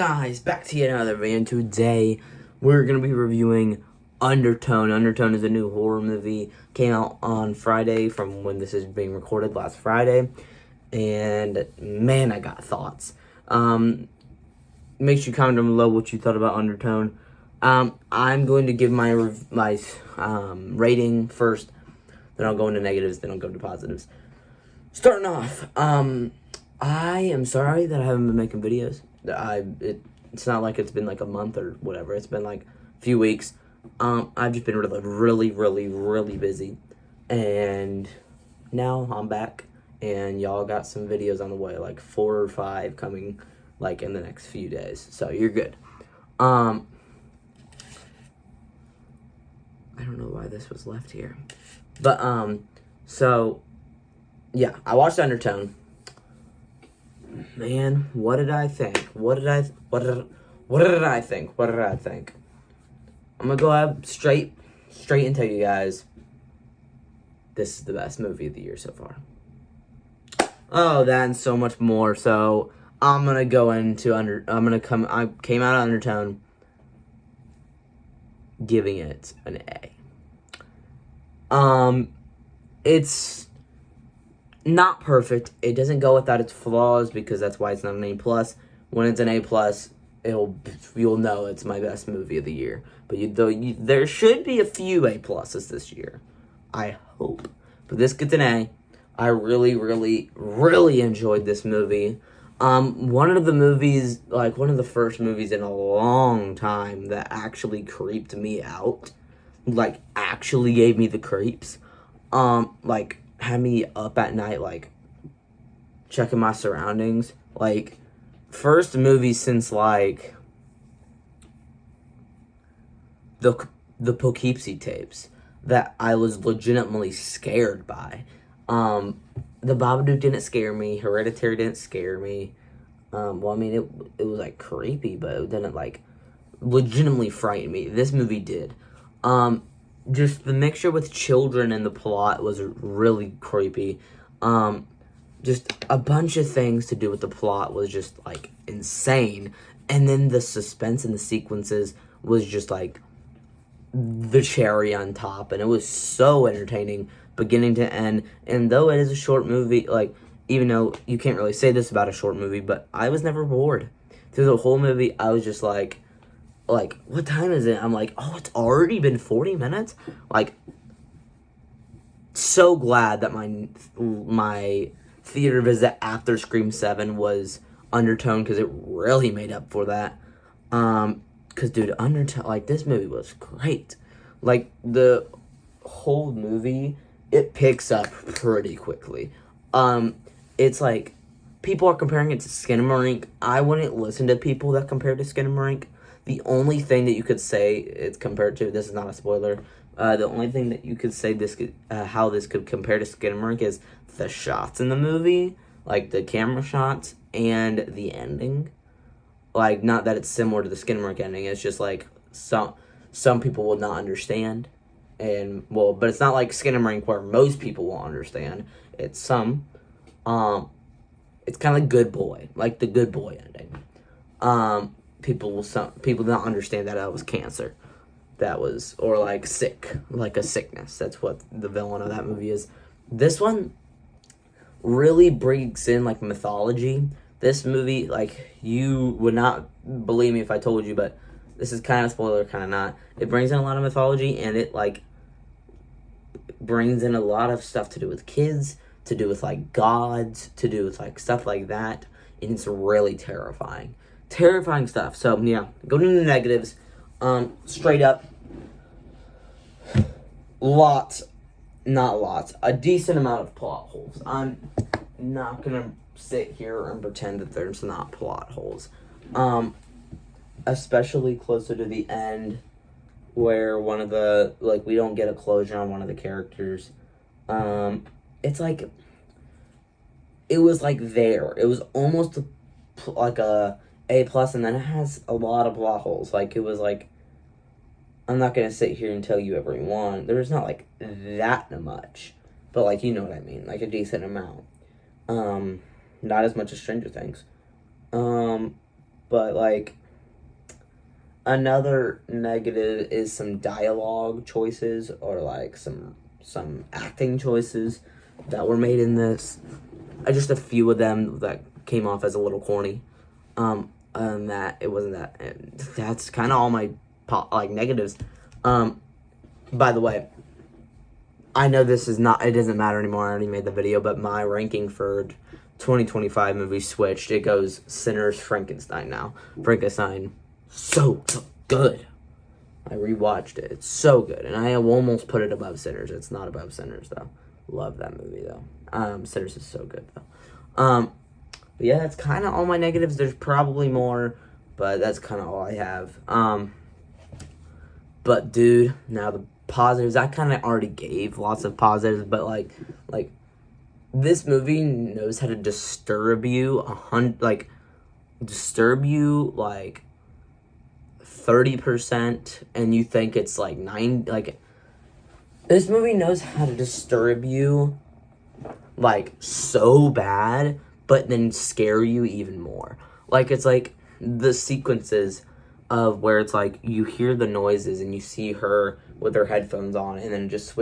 guys, back to yet another video. And today we're going to be reviewing Undertone. Undertone is a new horror movie. Came out on Friday from when this is being recorded, last Friday. And man, I got thoughts. Make sure you comment down below what you thought about Undertone. I'm going to give my rating first. Then I'll go into negatives, then I'll go to positives. Starting off, I am sorry that I haven't been making videos. It's not like it's been like a month or whatever. It's been like a few weeks. I've just been really busy. And now I'm back. And y'all got some videos on the way, like 4 or 5 coming like in the next few days. So you're good. I don't know why this was left here. But, so, yeah, I watched Undertone. Man, what did I think? What did I think? I'm gonna go out straight and tell you guys, this is the best movie of the year so far. Oh, that and so much more. So, I'm gonna go into I came out of Undertone giving it an A. It's not perfect. It doesn't go without its flaws because that's why it's not an A+. When it's an A+, you'll know it's my best movie of the year. But there should be a few A+ this year. I hope. But this gets an A. I really enjoyed this movie. One of the first movies in a long time that actually creeped me out. Like, actually gave me the creeps. Like, had me up at night, like, checking my surroundings. Like, first movie since, like, the Poughkeepsie tapes that I was legitimately scared by. The Babadook didn't scare me. Hereditary didn't scare me. Well, I mean, it was, like, creepy, but it didn't, like, legitimately frighten me. This movie did. Just the mixture with children and the plot was really creepy. Just a bunch of things to do with the plot was just, like, insane. And then the suspense and the sequences was just, like, the cherry on top. And it was so entertaining, beginning to end. And though it is a short movie, like, even though you can't really say this about a short movie, but I was never bored. Through the whole movie, I was just like, what time is it? I'm like, oh, it's already been 40 minutes? Like, so glad that my theater visit after Scream 7 was Undertone, because it really made up for that. Because, dude, Undertone, like, this movie was great. Like, the whole movie, it picks up pretty quickly. It's like, people are comparing it to Skinamarink. I wouldn't listen to people that compare to Skinamarink. The only thing that you could say it's compared to, this is not a spoiler, the only thing that you could say how this could compare to Skinamarink is the shots in the movie, like the camera shots and the ending. Like, not that it's similar to the Skinamarink ending, it's just like some people will not understand. And, well, but it's not like Skinamarink where most people will understand. It's some. It's kind of like Good Boy, like the Good Boy ending. People don't understand that was cancer. Or like sick, like a sickness. That's what the villain of that movie is. This one really brings in, like, mythology. This movie, like, you would not believe me if I told you, but this is kind of spoiler, kind of not. It brings in a lot of mythology, and it, like, brings in a lot of stuff to do with kids, to do with, like, gods, to do with, like, stuff like that, and it's really terrifying. Terrifying stuff. So, yeah, go to the negatives. Straight up, a decent amount of plot holes. I'm not gonna sit here and pretend that there's not plot holes. Especially closer to the end, where one of the, like, we don't get a closure on one of the characters. It's like, it was like there. It was almost like a A+, and then it has a lot of plot holes. Like, it was like, I'm not gonna sit here and tell you every one. There's not, like, that much. But, like, you know what I mean. Like, a decent amount. Not as much as Stranger Things. But But, like, another negative is some dialogue choices or, like, some acting choices that were made in this. Just a few of them that came off as a little corny. And that it wasn't that. That's kind of all my negatives. By the way, I know this is not. It doesn't matter anymore. I already made the video, but my ranking for 2025 movies switched. It goes Sinners, Frankenstein now. Frankenstein, so good. I rewatched it. It's so good, and I almost put it above Sinners. It's not above Sinners though. Love that movie though. Sinners is so good though. But yeah, that's kind of all my negatives. There's probably more, but that's kind of all I have. But dude, now the positives. I kind of already gave lots of positives, but like this movie knows how to disturb you 30%, and you think it's like 9. Like, this movie knows how to disturb you like so bad, but then scare you even more. Like, it's like the sequences of where it's like you hear the noises and you see her with her headphones on, and then it just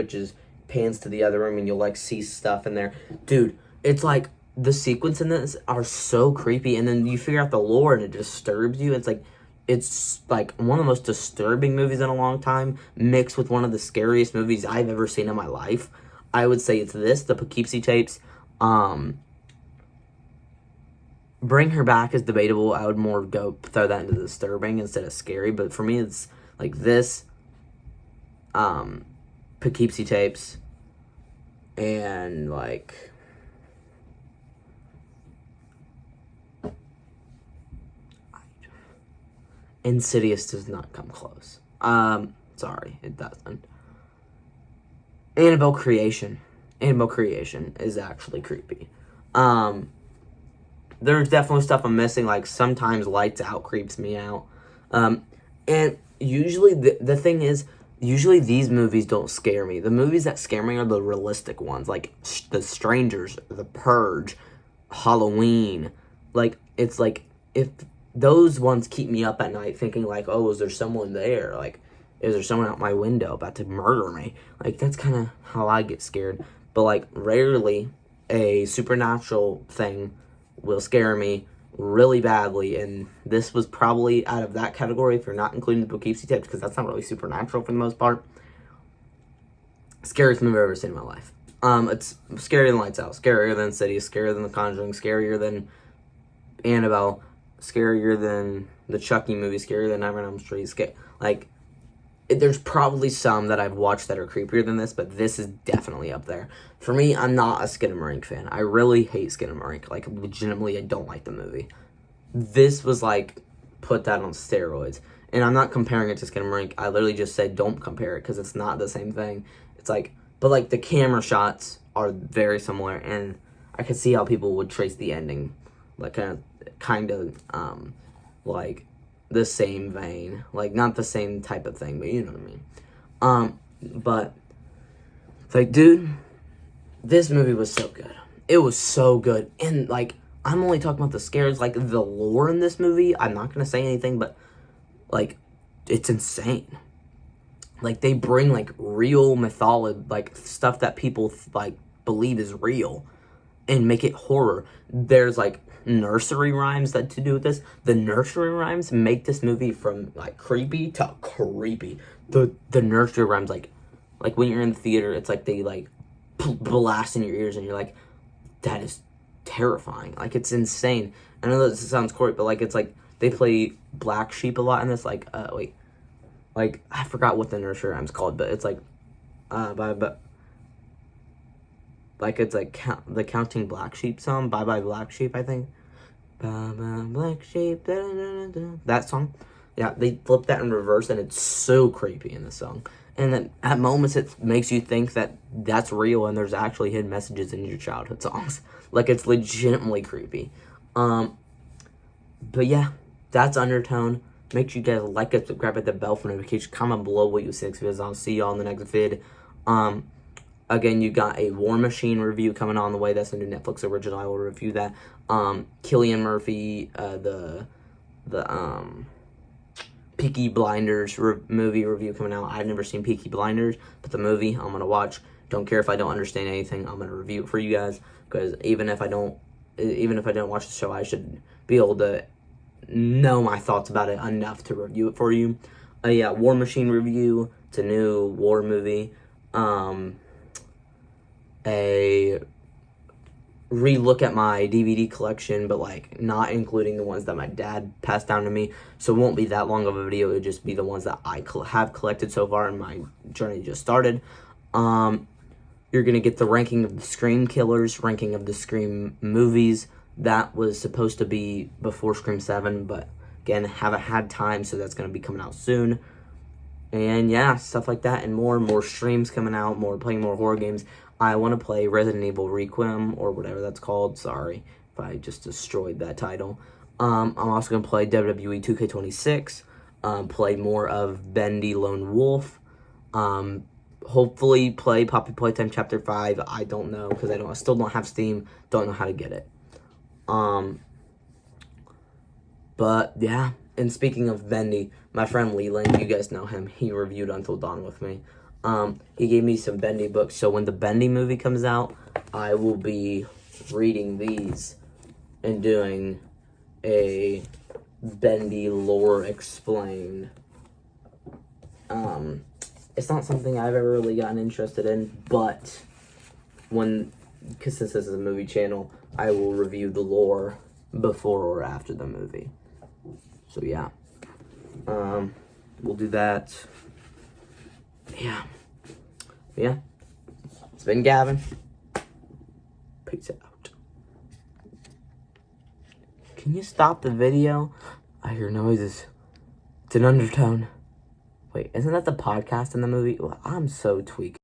pans to the other room, and you'll like see stuff in there. Dude, it's like the sequence in this are so creepy, and then you figure out the lore and it disturbs you. It's like one of the most disturbing movies in a long time, mixed with one of the scariest movies I've ever seen in my life. I would say it's this, the Poughkeepsie Tapes. Bring Her Back is debatable. I would more throw that into disturbing instead of scary. But for me, it's like this, Poughkeepsie Tapes, and like Insidious does not come close. Sorry, it doesn't. Annabelle Creation is actually creepy. There's definitely stuff I'm missing, like sometimes Lights Out creeps me out. And usually, the thing is, usually these movies don't scare me. The movies that scare me are the realistic ones, like The Strangers, The Purge, Halloween. Like, it's like, if those ones keep me up at night thinking like, oh, is there someone there? Like, is there someone out my window about to murder me? Like, that's kind of how I get scared. But, like, rarely a supernatural thing will scare me really badly, and this was probably out of that category, if you're not including the Poughkeepsie Tapes, because that's not really supernatural for the most part. Scariest movie I've ever seen in my life. It's scarier than Lights Out, scarier than Insidious, scarier than The Conjuring, scarier than Annabelle, scarier than the Chucky movie, scarier than Nightmare on Elm Street. There's probably some that I've watched that are creepier than this, but this is definitely up there. For me, I'm not a Skinamarink fan. I really hate Skinamarink. Like, legitimately, I don't like the movie. This was, like, put that on steroids. And I'm not comparing it to Skinamarink. I literally just said don't compare it, because it's not the same thing. It's like, but, like, the camera shots are very similar, and I could see how people would trace the ending, like, kind of, like, the same vein, like not the same type of thing, but you know what I mean. But it's like, dude, this movie was so good. It was so good, and like, I'm only talking about the scares. Like, the lore in this movie, I'm not gonna say anything, but like, it's insane. Like, they bring like real mythology, like stuff that people like believe is real, and make it horror. There's like nursery rhymes that to do with this. The nursery rhymes make this movie from like creepy to creepy. The nursery rhymes, like when you're in the theater, it's like they like blast in your ears, and you're like, that is terrifying. Like, it's insane. I know that sounds corny, but like, it's like they play Black Sheep a lot in this. Like, like I forgot what the nursery rhyme's called, but it's like, like, it's like the Counting Black Sheep song, Bye Bye Black Sheep, I think. Bye Bye Black Sheep, da, da, da, da. That song. Yeah, they flip that in reverse, and it's so creepy in the song. And then at moments, it makes you think that that's real, and there's actually hidden messages in your childhood songs. Like, it's legitimately creepy. But yeah, that's Undertone. Make sure you guys like it, subscribe, hit the bell for notifications, comment below what you think, because I'll see y'all in the next vid. Again, you got a War Machine review coming on the way. That's a new Netflix original. I will review that. Cillian Murphy, the the Peaky Blinders movie review coming out. I've never seen Peaky Blinders, but the movie I'm gonna watch. Don't care if I don't understand anything. I'm gonna review it for you guys, because even if I don't watch the show, I should be able to know my thoughts about it enough to review it for you. Yeah, War Machine review. It's a new war movie. A re-look at my DVD collection, but like not including the ones that my dad passed down to me, so it won't be that long of a video. It'll just be the ones that I have collected so far, and my journey just started. You're gonna get the ranking of the Scream killers, ranking of the Scream movies. That was supposed to be before Scream 7, but again, haven't had time, so that's gonna be coming out soon. And yeah, stuff like that and more streams coming out, playing more horror games. I want to play Resident Evil Requiem, or whatever that's called. Sorry if I just destroyed that title. I'm also going to play WWE 2K26, play more of Bendy Lone Wolf, hopefully play Poppy Playtime Chapter 5. I don't know, because I still don't have Steam, don't know how to get it. But yeah, and speaking of Bendy, my friend Leland, you guys know him, he reviewed Until Dawn with me. He gave me some Bendy books, so when the Bendy movie comes out, I will be reading these and doing a Bendy lore explained. It's not something I've ever really gotten interested in, but because since this is a movie channel, I will review the lore before or after the movie. So yeah, we'll do that. Yeah. It's been Gavin. Peace out. Can you stop the video? I hear noises. It's an undertone. Wait, isn't that the podcast in the movie? Well, I'm so tweaked.